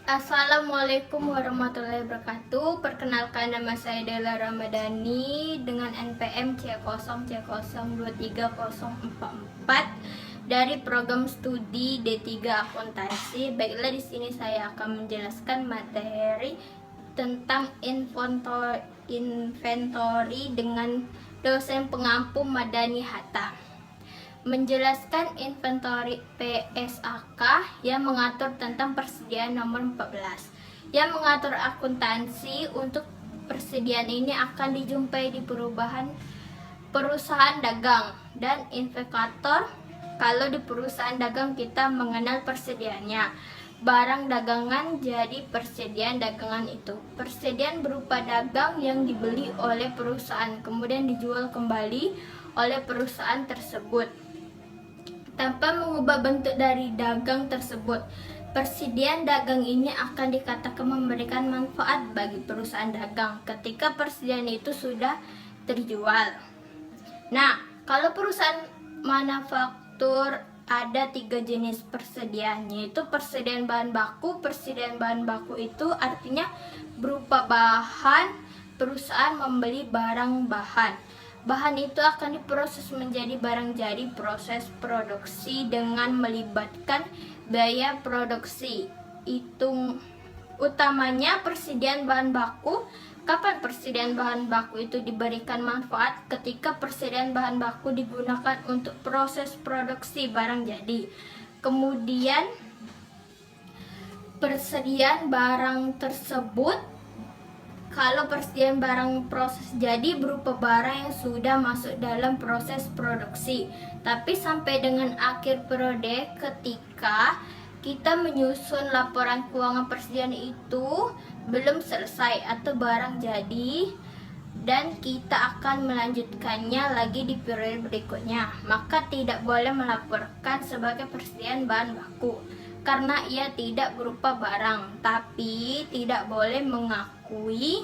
Assalamualaikum warahmatullahi wabarakatuh. Perkenalkan, nama saya Dela Ramadhani dengan NPM C0C02304 dari program studi D3 Akuntansi. Baiklah, di sini saya akan menjelaskan materi tentang inventory dengan dosen pengampu Madani Hatta. Menjelaskan inventory PSAK yang mengatur tentang persediaan nomor 14 yang mengatur akuntansi. Untuk persediaan ini akan dijumpai di perusahaan dagang dan indikator. Kalau di perusahaan dagang kita mengenal persediaannya, barang dagangan, jadi persediaan dagangan itu persediaan berupa dagang yang dibeli oleh perusahaan kemudian dijual kembali oleh perusahaan tersebut tanpa mengubah bentuk dari dagang tersebut. Persediaan dagang ini akan dikatakan memberikan manfaat bagi perusahaan dagang ketika persediaan itu sudah terjual. Nah, kalau perusahaan manufaktur ada 3 jenis persediaan, yaitu persediaan bahan baku. Persediaan bahan baku itu artinya berupa bahan, perusahaan membeli barang bahan. Bahan itu akan diproses menjadi barang jadi. Proses produksi dengan melibatkan biaya produksi. Hitung utamanya persediaan bahan baku. Kapan persediaan bahan baku itu diberikan manfaat? Ketika persediaan bahan baku digunakan untuk proses produksi barang jadi. Kemudian persediaan barang tersebut, kalau persediaan barang proses jadi berupa barang yang sudah masuk dalam proses produksi, tapi sampai dengan akhir periode ketika kita menyusun laporan keuangan persediaan itu belum selesai atau barang jadi, dan kita akan melanjutkannya lagi di periode berikutnya, maka tidak boleh melaporkan sebagai persediaan bahan baku karena ia tidak berupa barang, tapi tidak boleh mengakui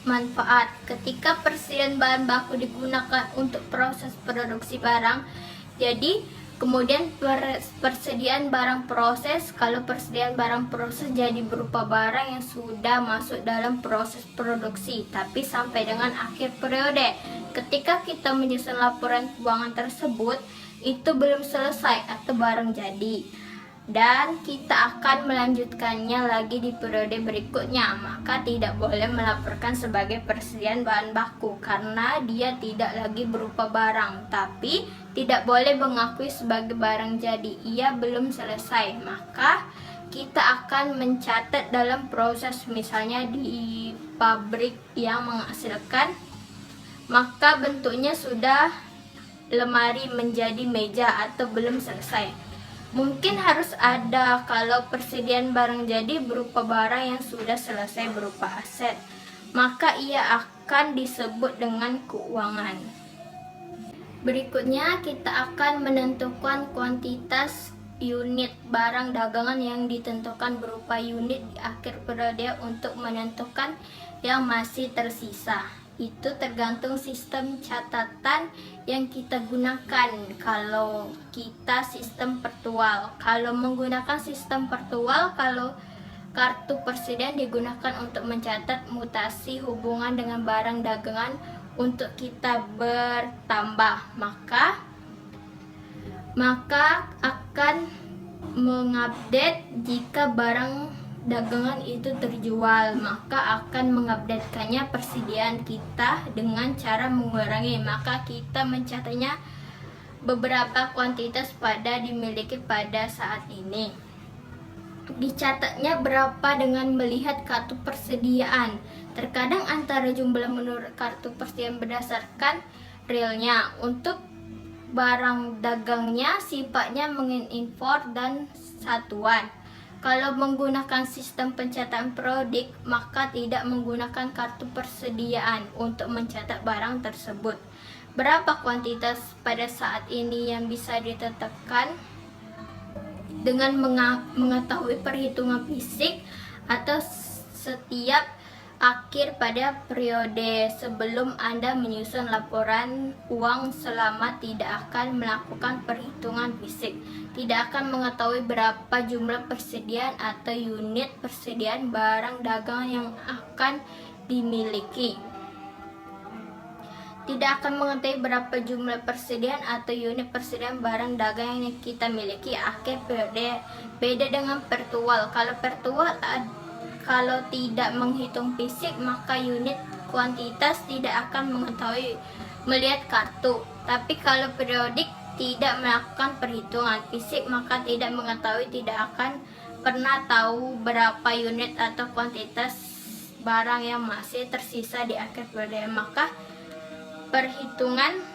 manfaat. Ketika persediaan bahan baku digunakan untuk proses produksi barang jadi, kemudian persediaan barang proses. Kalau persediaan barang proses jadi berupa barang yang sudah masuk dalam proses produksi tapi sampai dengan akhir periode ketika kita menyusun laporan keuangan tersebut itu belum selesai atau barang jadi, dan kita akan melanjutkannya lagi di periode berikutnya, maka tidak boleh melaporkan sebagai persediaan bahan baku karena dia tidak lagi berupa barang, tapi tidak boleh mengakui sebagai barang jadi, ia belum selesai. Maka kita akan mencatat dalam proses, misalnya di pabrik yang menghasilkan, maka bentuknya sudah lemari menjadi meja atau belum selesai. Mungkin harus ada kalau persediaan barang jadi berupa barang yang sudah selesai berupa aset, maka ia akan disebut dengan keuangan. Berikutnya kita akan menentukan kuantitas unit barang dagangan yang ditentukan berupa unit di akhir periode untuk menentukan yang masih tersisa. Itu tergantung sistem catatan yang kita gunakan. Kalau kita sistem virtual, kalau menggunakan sistem virtual, kalau kartu persediaan digunakan untuk mencatat mutasi hubungan dengan barang dagangan untuk kita bertambah, maka akan mengupdate jika barang dagangan itu terjual, maka akan mengupdatekannya persediaan kita dengan cara mengurangi, maka kita mencatatnya beberapa kuantitas dimiliki pada saat ini. Dicatatnya berapa dengan melihat kartu persediaan. Terkadang antara jumlah menurut kartu persediaan berdasarkan realnya. Untuk barang dagangnya sifatnya mengimpor dan satuan. Kalau menggunakan sistem pencatatan periodik, maka tidak menggunakan kartu persediaan untuk mencatat barang tersebut. Berapa kuantitas pada saat ini yang bisa ditetapkan dengan mengetahui perhitungan fisik atau setiap akhir pada periode. Sebelum Anda menyusun laporan uang selama tidak akan melakukan perhitungan fisik, tidak akan mengetahui berapa jumlah persediaan atau unit persediaan barang dagangan yang akan dimiliki. Tidak akan mengetahui berapa jumlah persediaan atau unit persediaan barang dagang yang kita miliki akhir periode. Beda dengan virtual. Kalau tidak menghitung fisik, maka unit kuantitas tidak akan mengetahui melihat kartu. Tapi kalau periodik tidak melakukan perhitungan fisik, maka tidak mengetahui, tidak akan pernah tahu berapa unit atau kuantitas barang yang masih tersisa di akhir periode. Maka perhitungan.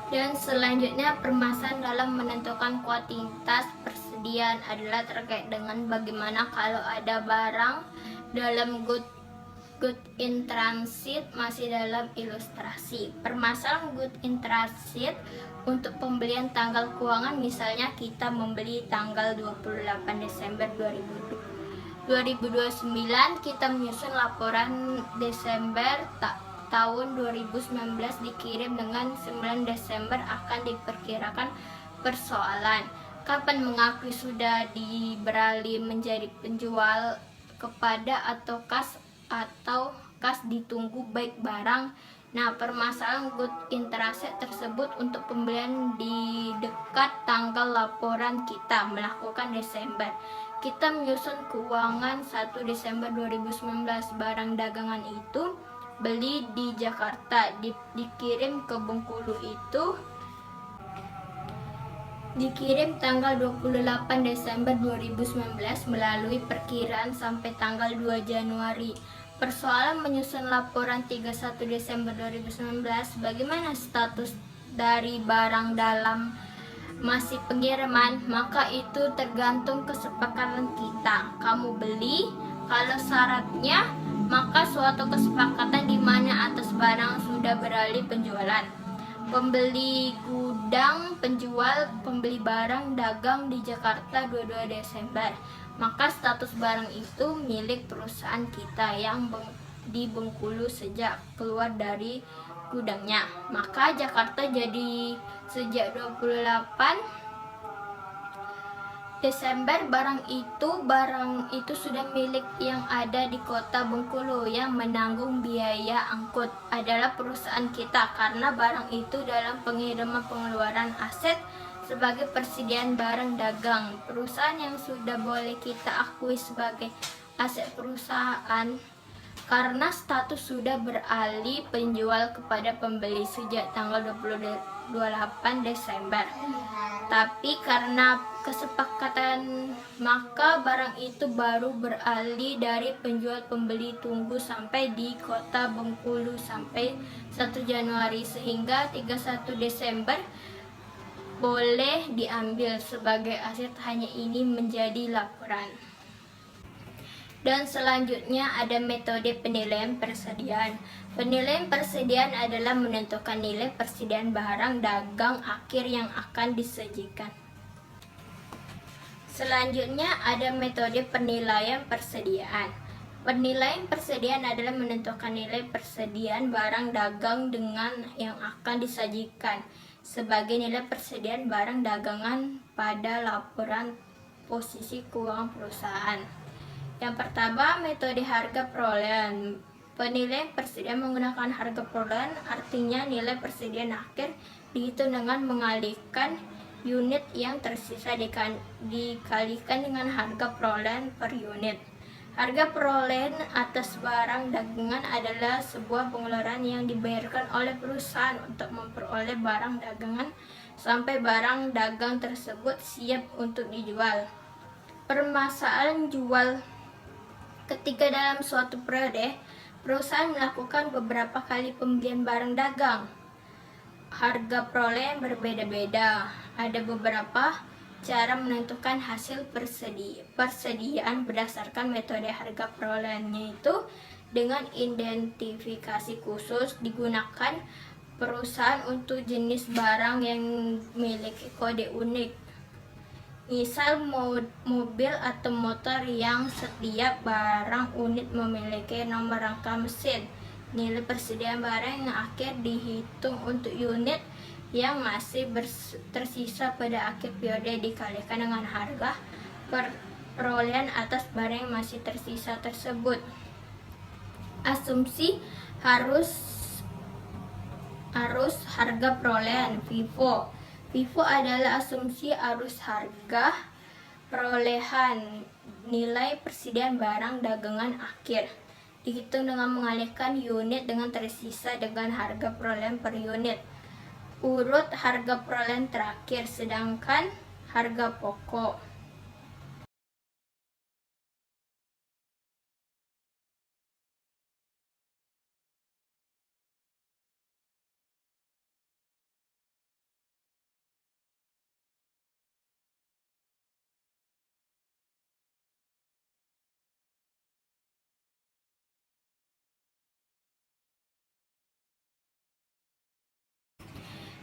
Dan selanjutnya, permasalahan dalam menentukan kuantitas persediaan adalah terkait dengan bagaimana kalau ada barang dalam good in transit. Masih dalam ilustrasi, permasalahan good in transit untuk pembelian tanggal keuangan, misalnya kita membeli tanggal 28 Desember 2029, kita menyusun laporan Desember tahun 2019 dikirim dengan 9 Desember, akan diperkirakan persoalan. Kapan mengakui sudah beralih menjadi penjual kepada atau kas ditunggu baik barang. Nah, permasalahan good in transit tersebut untuk pembelian di dekat tanggal laporan kita melakukan Desember. Kita menyusun keuangan 1 Desember 2019, barang dagangan itu beli di Jakarta, dikirim ke Bengkulu, itu dikirim tanggal 28 Desember 2019 melalui perkiraan sampai tanggal 2 Januari. Persoalan menyusun laporan 31 Desember 2019, bagaimana status dari barang dalam masih pengiriman? Maka itu tergantung kesepakatan kita. Kamu beli, kalau syaratnya maka suatu kesepakatan di mana atas barang sudah beralih penjualan. Pembeli gudang, penjual, pembeli barang dagang di Jakarta 22 Desember. Maka status barang itu milik perusahaan kita yang di Bengkulu sejak keluar dari gudangnya. Maka Jakarta jadi sejak 28 Desember, barang itu sudah milik yang ada di kota Bengkulu. Yang menanggung biaya angkut adalah perusahaan kita, karena barang itu dalam pengiriman pengeluaran aset sebagai persediaan barang dagang. Perusahaan yang sudah boleh kita akui sebagai aset perusahaan karena status sudah beralih penjual kepada pembeli sejak tanggal 28 Desember. Tapi karena kesepakatan, maka barang itu baru beralih dari penjual pembeli tunggu sampai di kota Bengkulu sampai 1 Januari, sehingga 31 Desember boleh diambil sebagai aset. Hanya ini menjadi laporan. Dan selanjutnya ada metode penilaian persediaan. Penilaian persediaan adalah menentukan nilai persediaan barang dagang akhir yang akan disajikan. Selanjutnya ada metode penilaian persediaan. Penilaian persediaan adalah menentukan nilai persediaan barang dagang dengan yang akan disajikan sebagai nilai persediaan barang dagangan pada laporan posisi keuangan perusahaan. Yang pertama, metode harga perolehan. Penilaian persediaan menggunakan harga perolehan, artinya nilai persediaan akhir dihitung dengan mengalihkan unit yang tersisa dikalikan dengan harga perolehan per unit. Harga perolehan atas barang dagangan adalah sebuah pengeluaran yang dibayarkan oleh perusahaan untuk memperoleh barang dagangan sampai barang dagang tersebut siap untuk dijual. Permasalahan jual. Ketika dalam suatu periode, perusahaan melakukan beberapa kali pembelian barang dagang. Harga perolehan berbeda-beda. Ada beberapa cara menentukan hasil persediaan berdasarkan metode harga perolehannya, itu dengan identifikasi khusus digunakan perusahaan untuk jenis barang yang memiliki kode unik. Misal mobil atau motor yang setiap barang unit memiliki nomor rangka mesin. Nilai persediaan barang yang akhir dihitung untuk unit yang masih tersisa pada akhir periode dikalikan dengan harga perolehan atas barang yang masih tersisa tersebut. Asumsi arus harga perolehan FIFO. FIFO adalah asumsi arus harga perolehan nilai persediaan barang dagangan akhir dihitung dengan mengalihkan unit dengan tersisa dengan harga perolehan per unit. Urut harga perolehan terakhir sedangkan harga pokok.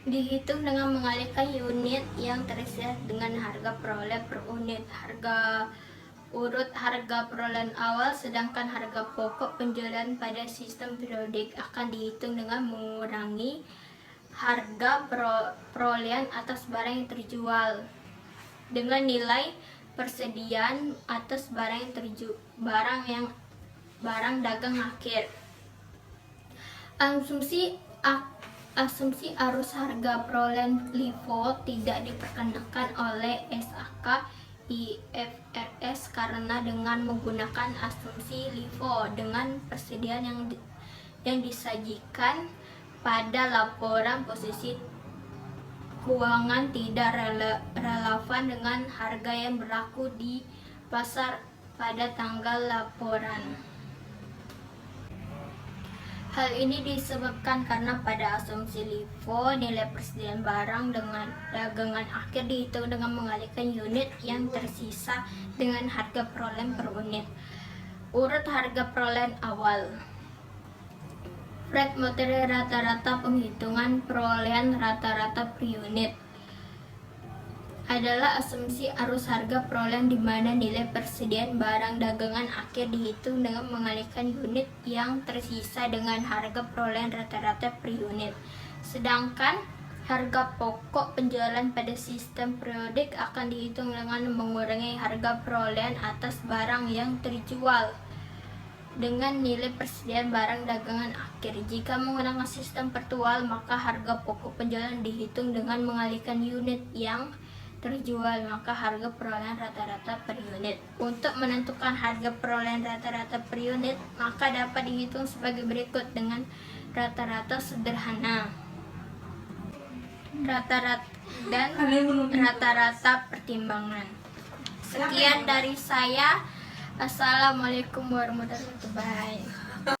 Dihitung dengan mengalihkan unit yang tersisa dengan harga perolehan per unit. Urut harga perolehan awal sedangkan harga pokok penjualan pada sistem periodik akan dihitung dengan mengurangi harga perolehan atas barang yang terjual dengan nilai persediaan atas barang dagang akhir. Asumsi arus harga perolehan LIFO tidak diperkenakan oleh SAK IFRS karena dengan menggunakan asumsi LIFO dengan persediaan yang disajikan pada laporan posisi keuangan tidak relevan dengan harga yang berlaku di pasar pada tanggal laporan. Hal ini disebabkan karena pada asumsi LIFO, nilai persediaan barang dengan dagangan akhir dihitung dengan mengalihkan unit yang tersisa dengan harga perolehan per unit. Urut harga perolehan awal. Rate material rata-rata penghitungan perolehan rata-rata per unit adalah asumsi arus harga perolehan di mana nilai persediaan barang dagangan akhir dihitung dengan mengalihkan unit yang tersisa dengan harga perolehan rata-rata per unit. Sedangkan harga pokok penjualan pada sistem periodik akan dihitung dengan mengurangi harga perolehan atas barang yang terjual dengan nilai persediaan barang dagangan akhir. Jika menggunakan sistem virtual, maka harga pokok penjualan dihitung dengan mengalihkan unit yang terjual, maka harga perolehan rata-rata per unit. Untuk menentukan harga perolehan rata-rata per unit, maka dapat dihitung sebagai berikut dengan rata-rata sederhana, rata-rata pertimbangan. Sekian dari saya. Assalamualaikum warahmatullahi wabarakatuh. Bye.